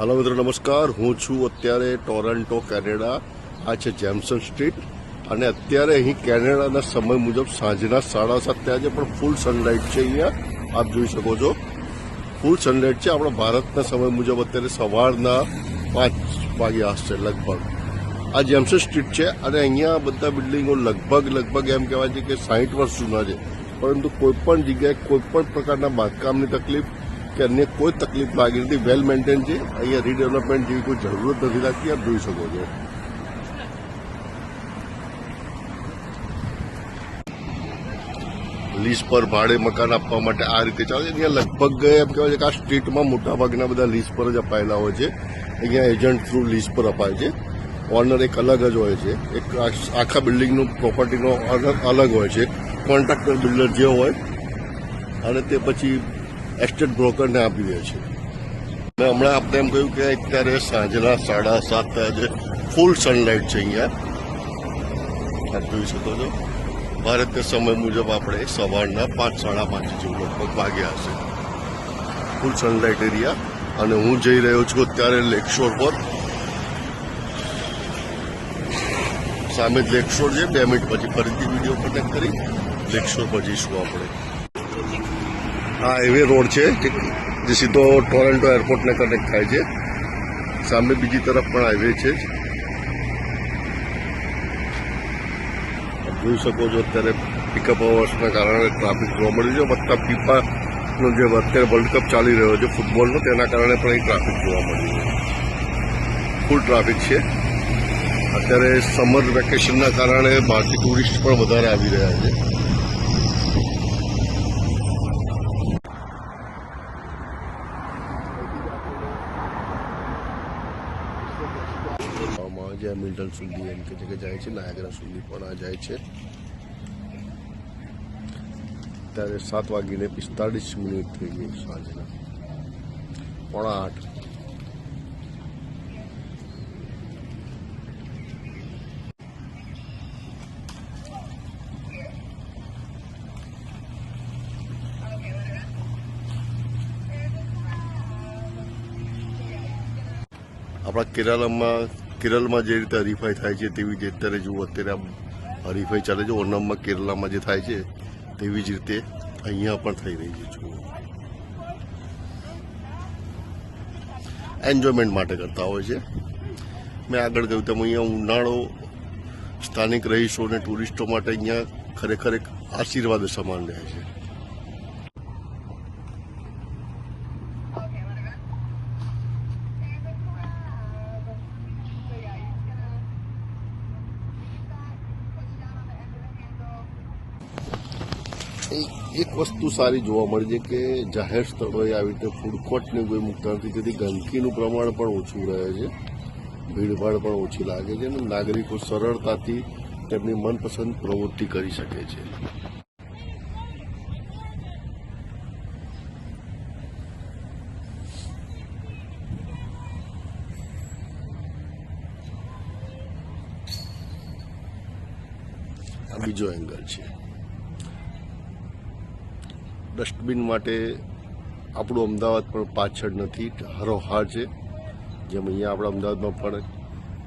Hello मित्रों नमस्कार। हूँ छूँ अत्यारे टोरंटो कैनेडा। आ छे जेमसन स्ट्रीट અને અત્યારે અહીં કેનેડાના સમય મુજબ સાંજના 7:30 થયા છે, પણ ફૂલ સનલાઇટ છે અહીંયા. આપ જોઈ શકો છો, ફૂલ સનલાઇટ છે. આપણા ભારતના સમય મુજબ અત્યારે સવારના 5 વાગ્યા હશે લગભગ. આ જેમસન સ્ટ્રીટ છે અને અહીંયા બધા બિલ્ડિંગો લગભગ એમ કહેવાય છે કે 60 વર્ષ જૂના છે, પરંતુ કોઈ પણ જગ્યાએ કોઈ પણ પ્રકારના બાંધકામની તકલીફ કે અન્ય કોઈ તકલીફ લાગી નથી. વેલ મેન્ટેન છે. અહીંયા રીડેવલપમેન્ટ જેવી કોઈ જરૂરત નથી લાગતી. આપ જોઈ શકો છો. લીઝ પર ભાડે મકાન આપવા માટે આ રીતે ચાલે છે. અહીંયા લગભગ એમ કહેવાય છે કે આ સ્ટ્રીટમાં મોટાભાગના બધા લીઝ પર જ અપાયેલા હોય છે. અહીંયા એજન્ટ થ્રુ લીઝ પર અપાય છે. ઓનર એક અલગ જ હોય છે. એક આખા બિલ્ડિંગનો પ્રોપર્ટીનો ઓનર અલગ હોય છે. કોન્ટ્રાક્ટર બિલ્ડર જે હોય અને તે પછી એસ્ટેટ બ્રોકરને આપી દે છે. મેં હમણાં આપણે એમ કહ્યું કે અત્યારે સાંજના 7:30 થયા છે. ફૂલ સનલાઇટ છે અહીંયા. આપ જોઈ શકો છો. ભારતીય સમય મુજબ આપણે સવારના 5-5:30 જેવું લગભગ વાગ્યા હશે. ફૂલ સનલાઇટ એરિયા. અને હું જઈ રહ્યો છું અત્યારે લેકશોર પર. સામે જ લેકશોર છે. 2 મિનિટ પછી ફરીથી વિડીયો કનેક્ટ કરી લેકશોર પર જઈશું આપણે. આ હાઈવે રોડ છે જે સીધો ટોરન્ટો એરપોર્ટને કનેક્ટ થાય છે. સામે બીજી તરફ પણ હાઈવે છે. જોઈ શકો છો અત્યારે પિકઅપ અવર્સના કારણે ટ્રાફિક જોવા મળ્યું છે. વત્તા ફીફાનો જે અત્યારે વર્લ્ડ કપ ચાલી રહ્યો છે ફૂટબોલનો, તેના કારણે પણ અહીં ટ્રાફિક જોવા મળ્યું છે. ફૂલ ટ્રાફિક છે. અત્યારે સમર વેકેશનના કારણે બહારથી ટુરિસ્ટ પણ વધારે આવી રહ્યા છે. મિલ્ટન સુધી એમ કે જાય છે. નાયગ્રા સુધી પણ આ જાય છે. ત્યારે 7:45 થઈ ગઈ સાંજના 7:45. આપણા કેરળમાં જે રીતે હરીફાઈ થાય છે તેવી જ અત્યારે જુઓ. અત્યારે આ હરીફાઈ ચાલે છે. ઓનમમાં કેરળમાં જે થાય છે તેવી જ રીતે અહીંયા પણ થઈ રહી છે. જુઓ, એન્જોયમેન્ટ માટે કરતા હોય છે. મેં આગળ કહ્યું તેમ અહીંયા ઉનાળો સ્થાનિક રહીશો અને ટુરિસ્ટો માટે અહીંયા ખરેખર એક આશીર્વાદ સમાન રહે છે. એક વસ્તુ સારી જોવા મળી છે કે જાહેર સ્થળોએ આવી રીતે ફૂડ કોર્ટને કોઈ મૂકતા નથી, જેથી ગંદકીનું પ્રમાણ પણ ઓછું રહે છે, ભીડભાડ પણ ઓછી લાગે છે અને નાગરિકો સરળતાથી તેમની મનપસંદ પ્રવૃત્તિ કરી શકે છે. આ બીજો એંગલ છે. ડસ્ટબિન માટે આપણું અમદાવાદ પણ પાછળ નથી, હારોહાર છે. જેમ અહીંયા આપણા અમદાવાદમાં પણ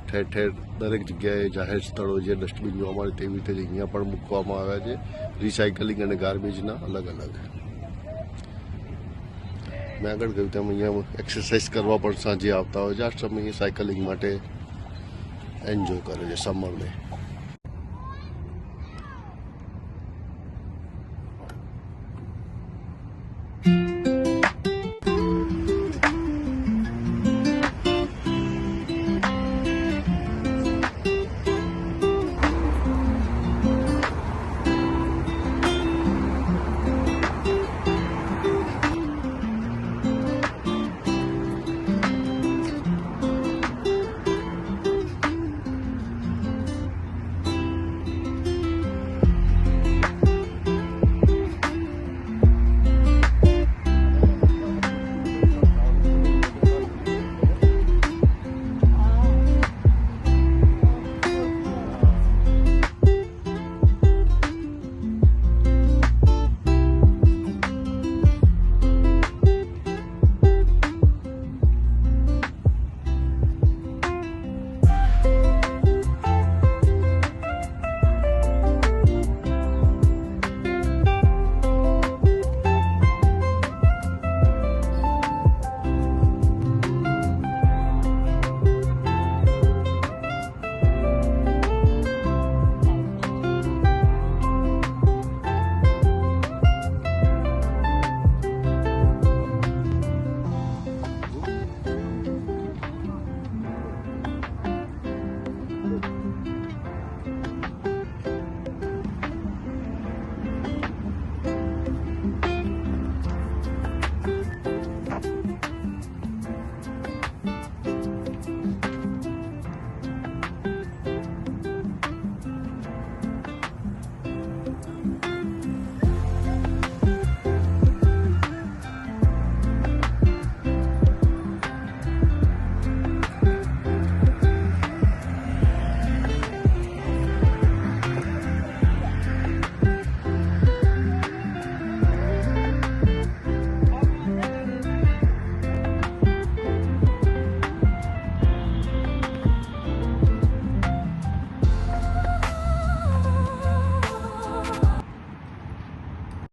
ઠેર ઠેર દરેક જગ્યાએ જાહેર સ્થળો જે ડસ્ટબિન જોવા મળે તેવી રીતે જ અહીંયા પણ મૂકવામાં આવ્યા છે. રિસાયકલિંગ અને ગાર્બેજના અલગ અલગ. મેં આગળ કહ્યું તેમ અહીંયા એક્સરસાઇઝ કરવા પણ સાંજે આવતા હોય છે. આ સમયે સાયકલિંગ માટે એન્જોય કરે છે સમરને.